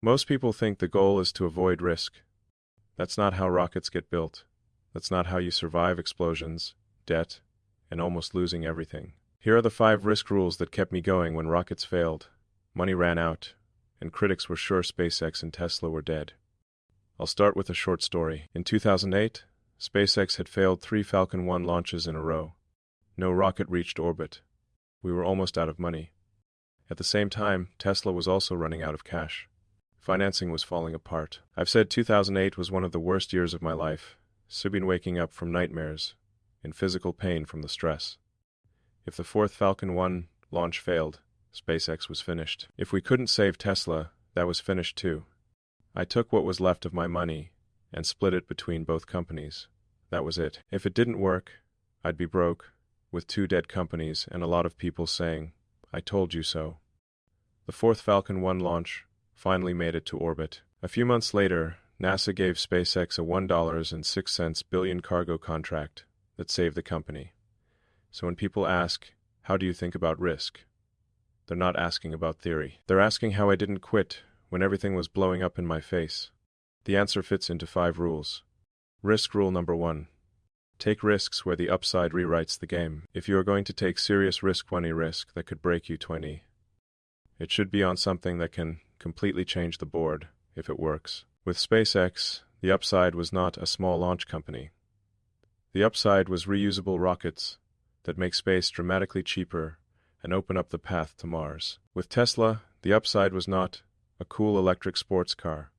Most people think the goal is to avoid risk. That's not how rockets get built. That's not how you survive explosions, debt, and almost losing everything. Here are the 5 risk rules that kept me going when rockets failed, money ran out, and critics were sure SpaceX and Tesla were dead. I'll start with a short story. In 2008, SpaceX had failed 3 Falcon 1 launches in a row. No rocket reached orbit. We were almost out of money. At the same time, Tesla was also running out of cash. Financing was falling apart. I've said 2008 was one of the worst years of my life, soon waking up from nightmares, in physical pain from the stress. If the 4th Falcon 1 launch failed, SpaceX was finished. If we couldn't save Tesla, that was finished too. I took what was left of my money and split it between both companies. That was it. If it didn't work, I'd be broke, with 2 dead companies and a lot of people saying, "I told you so." The 4th Falcon 1 launch finally made it to orbit. A few months later, NASA gave SpaceX a $1.06 billion cargo contract that saved the company. So when people ask, how do you think about risk? They're not asking about theory. They're asking how I didn't quit when everything was blowing up in my face. The answer fits into 5 rules. Risk rule number 1. Take risks where the upside rewrites the game. If you are going to take serious risk that could break you 20, it should be on something that can completely change the board if it works. With SpaceX, the upside was not a small launch company. The upside was reusable rockets that make space dramatically cheaper and open up the path to Mars. With Tesla, the upside was not a cool electric sports car.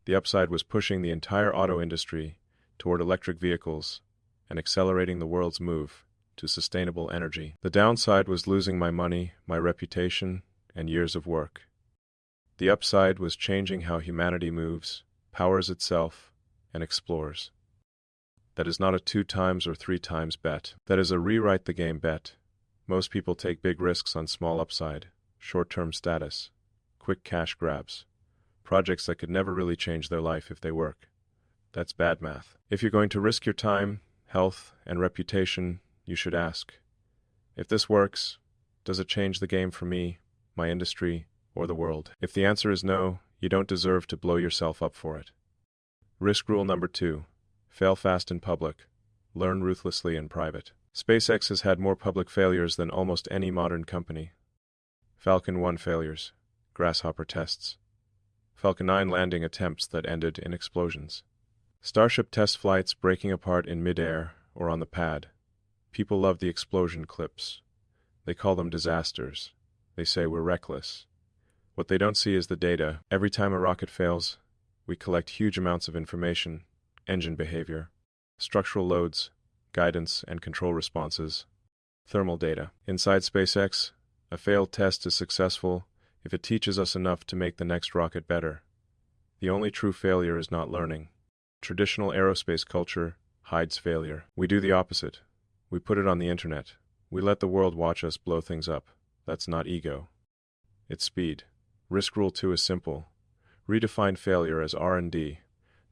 The upside was pushing the entire auto industry toward electric vehicles and accelerating the world's move to sustainable energy. The downside was losing my money, my reputation, and years of work. The upside was changing how humanity moves, powers itself, and explores. That is not a 2 times or 3 times bet. That is a rewrite the game bet. Most people take big risks on small upside, short-term status, quick cash grabs, projects that could never really change their life if they work. That's bad math. If you're going to risk your time, health, and reputation, you should ask, if this works, does it change the game for me, my industry, or the world? If the answer is no, you don't deserve to blow yourself up for it. Risk rule number 2. Fail fast in public. Learn ruthlessly in private. SpaceX has had more public failures than almost any modern company. Falcon 1 failures, grasshopper tests. Falcon 9 landing attempts that ended in explosions. Starship test flights breaking apart in midair or on the pad. People love the explosion clips. They call them disasters. They say we're reckless. What they don't see is the data. Every time a rocket fails, we collect huge amounts of information, engine behavior, structural loads, guidance and control responses, thermal data. Inside SpaceX, a failed test is successful if it teaches us enough to make the next rocket better. The only true failure is not learning. Traditional aerospace culture hides failure. We do the opposite. We put it on the internet. We let the world watch us blow things up. That's not ego. It's speed. Risk rule 2 is simple. Redefine failure as R&D,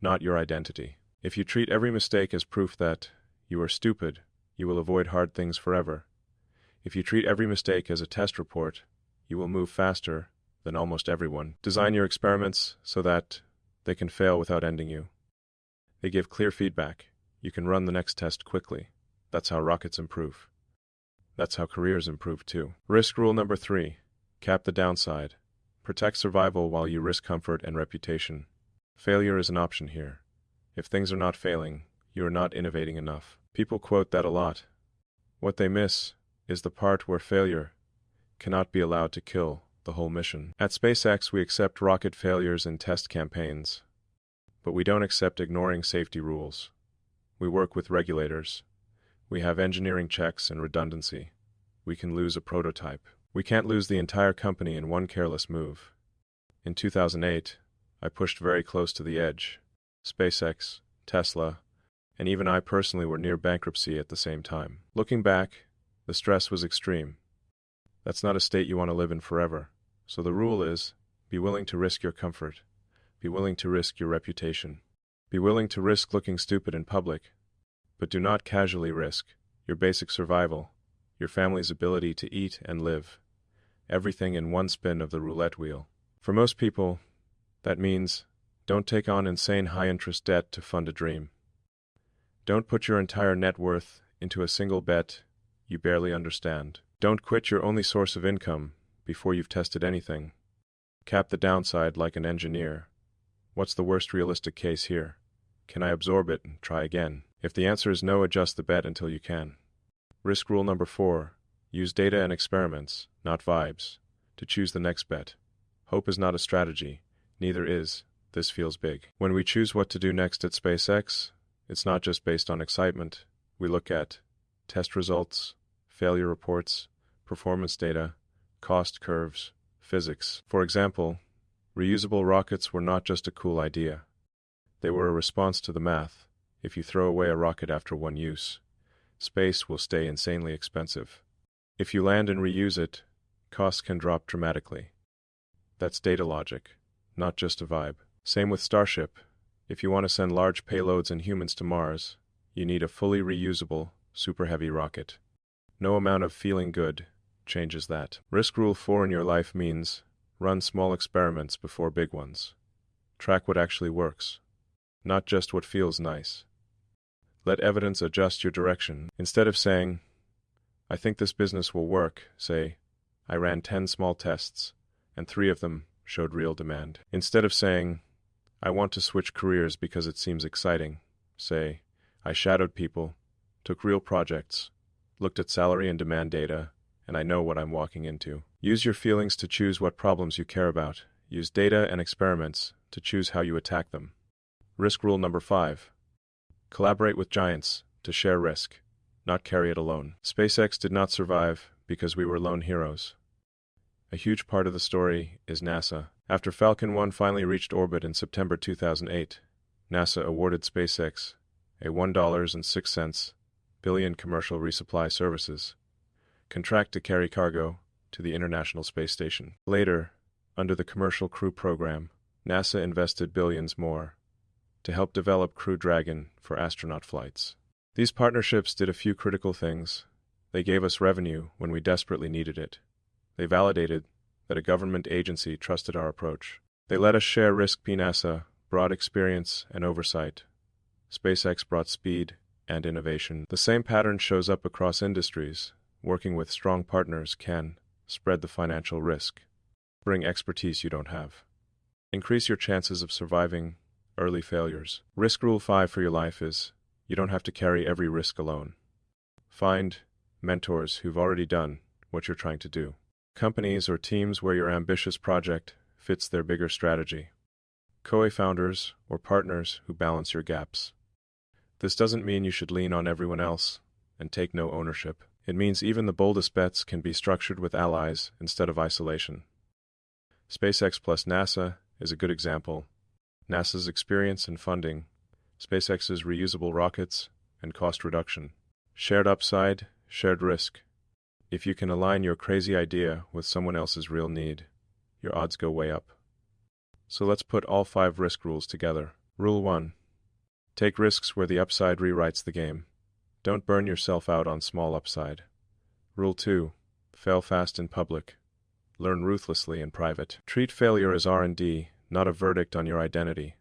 not your identity. If you treat every mistake as proof that you are stupid, you will avoid hard things forever. If you treat every mistake as a test report, you will move faster than almost everyone. Design your experiments so that they can fail without ending you. They give clear feedback. You can run the next test quickly. That's how rockets improve. That's how careers improve too. Risk rule number 3. Cap the downside. Protect survival while you risk comfort and reputation. Failure is an option here. If things are not failing, you are not innovating enough. People quote that a lot. What they miss is the part where failure cannot be allowed to kill the whole mission. At SpaceX, we accept rocket failures in test campaigns, but we don't accept ignoring safety rules. We work with regulators. We have engineering checks and redundancy. We can lose a prototype. We can't lose the entire company in one careless move. In 2008, I pushed very close to the edge. SpaceX, Tesla, and even I personally were near bankruptcy at the same time. Looking back, the stress was extreme. That's not a state you want to live in forever. So the rule is, be willing to risk your comfort. Be willing to risk your reputation. Be willing to risk looking stupid in public. But do not casually risk your basic survival, your family's ability to eat and live. Everything in one spin of the roulette wheel. For most people, That means, don't take on insane high-interest debt to fund a dream. Don't put your entire net worth into a single bet you barely understand. Don't quit your only source of income before you've tested anything. Cap the downside like an engineer. What's the worst realistic case here? Can I absorb it and try again? If the answer is no, adjust the bet until you can. Risk rule number 4. Use data and experiments, not vibes, to choose the next bet. Hope is not a strategy, neither is "this feels big." When we choose what to do next at SpaceX, it's not just based on excitement. We look at test results, failure reports, performance data, cost curves, physics. For example, reusable rockets were not just a cool idea. They were a response to the math. If you throw away a rocket after one use, space will stay insanely expensive. If you land and reuse it, costs can drop dramatically. That's data logic, not just a vibe. Same with Starship. If you want to send large payloads and humans to Mars, you need a fully reusable, super heavy rocket. No amount of feeling good changes that. Risk rule 4 in your life means run small experiments before big ones. Track what actually works, not just what feels nice. Let evidence adjust your direction. Instead of saying, "I think this business will work," say, "I ran 10 small tests, and 3 of them showed real demand." Instead of saying, "I want to switch careers because it seems exciting," say, "I shadowed people, took real projects, looked at salary and demand data, and I know what I'm walking into." Use your feelings to choose what problems you care about. Use data and experiments to choose how you attack them. Risk rule number 5. Collaborate with giants to share risk, not carry it alone. SpaceX did not survive because we were lone heroes. A huge part of the story is NASA. After Falcon 1 finally reached orbit in September 2008, NASA awarded SpaceX a $1.06 billion commercial resupply services contract to carry cargo to the International Space Station. Later, under the Commercial Crew Program, NASA invested billions more to help develop Crew Dragon for astronaut flights. These partnerships did a few critical things. They gave us revenue when we desperately needed it. They validated that a government agency trusted our approach. They let us share risk. NASA brought experience and oversight. SpaceX brought speed and innovation. The same pattern shows up across industries. Working with strong partners can spread the financial risk, bring expertise you don't have, increase your chances of surviving early failures. Risk rule 5 for your life is, you don't have to carry every risk alone. Find mentors who've already done what you're trying to do. Companies or teams where your ambitious project fits their bigger strategy. Co-founders or partners who balance your gaps. This doesn't mean you should lean on everyone else and take no ownership. It means even the boldest bets can be structured with allies instead of isolation. SpaceX plus NASA is a good example. NASA's experience and funding, SpaceX's reusable rockets, and cost reduction. Shared upside, shared risk. If you can align your crazy idea with someone else's real need, your odds go way up. So let's put all 5 risk rules together. Rule 1. Take risks where the upside rewrites the game. Don't burn yourself out on small upside. Rule 2. Fail fast in public. Learn ruthlessly in private. Treat failure as R&D, not a verdict on your identity.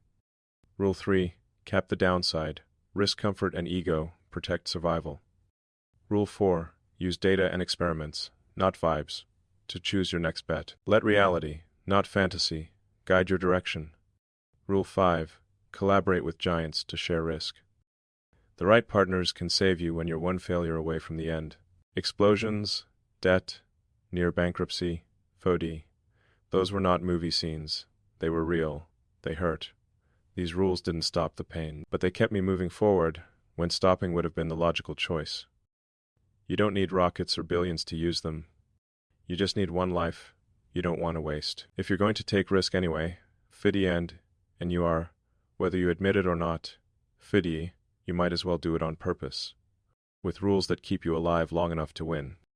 Rule 3. Cap the downside. Risk comfort and ego, protect survival. Rule 4. Use data and experiments, not vibes, to choose your next bet. Let reality, not fantasy, guide your direction. Rule 5. Collaborate with giants to share risk. The right partners can save you when you're one failure away from the end. Explosions, debt, near bankruptcy, FOD. Those were not movie scenes. They were real. They hurt. These rules didn't stop the pain, but they kept me moving forward when stopping would have been the logical choice. You don't need rockets or billions to use them. You just need one life you don't want to waste. If you're going to take risk anyway, FIDI and you are, whether you admit it or not, FIDI, you might as well do it on purpose, with rules that keep you alive long enough to win.